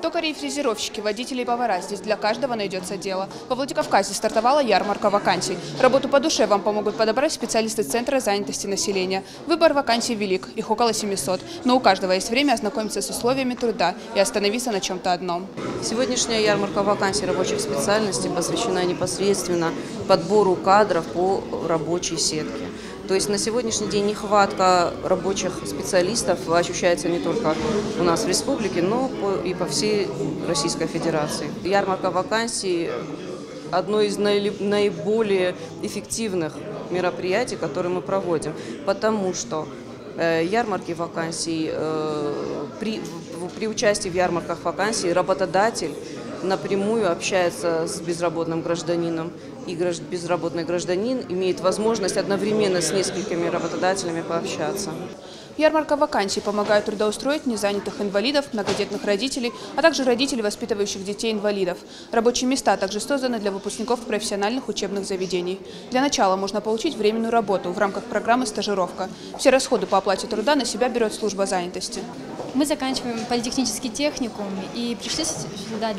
Токари и фрезеровщики, водители и повара – здесь для каждого найдется дело. Во Владикавказе стартовала ярмарка вакансий. Работу по душе вам помогут подобрать специалисты Центра занятости населения. Выбор вакансий велик, их около 700. Но у каждого есть время ознакомиться с условиями труда и остановиться на чем-то одном. Сегодняшняя ярмарка вакансий рабочих специальностей посвящена непосредственно подбору кадров по рабочей сетке. То есть на сегодняшний день нехватка рабочих специалистов ощущается не только у нас в республике, но и по всей Российской Федерации. Ярмарка вакансий – одно из наиболее эффективных мероприятий, которые мы проводим, потому что ярмарки вакансий, при участии в ярмарках вакансий работодатель напрямую общается с безработным гражданином, и безработный гражданин имеет возможность одновременно с несколькими работодателями пообщаться. Ярмарка вакансий помогает трудоустроить незанятых инвалидов, многодетных родителей, а также родителей, воспитывающих детей-инвалидов. Рабочие места также созданы для выпускников профессиональных учебных заведений. Для начала можно получить временную работу в рамках программы «Стажировка». Все расходы по оплате труда на себя берет служба занятости. Мы заканчиваем политехнический техникум и пришли сюда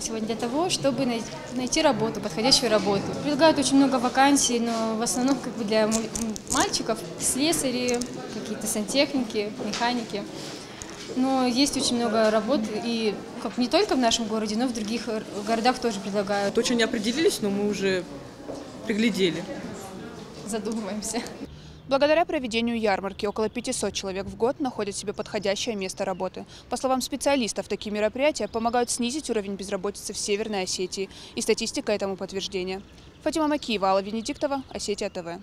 сегодня для того, чтобы найти работу, подходящую работу. Предлагают очень много вакансий, но в основном для мальчиков слесари, какие-то сантехники, механики. Но есть очень много работ, и не только в нашем городе, но и в других городах тоже предлагают. Точно не определились, но мы уже приглядели. Задумываемся. Благодаря проведению ярмарки около 500 человек в год находят себе подходящее место работы. По словам специалистов, такие мероприятия помогают снизить уровень безработицы в Северной Осетии. И статистика этому подтверждение. Фатима Макиева, Алла Венедиктова, Осетия ТВ.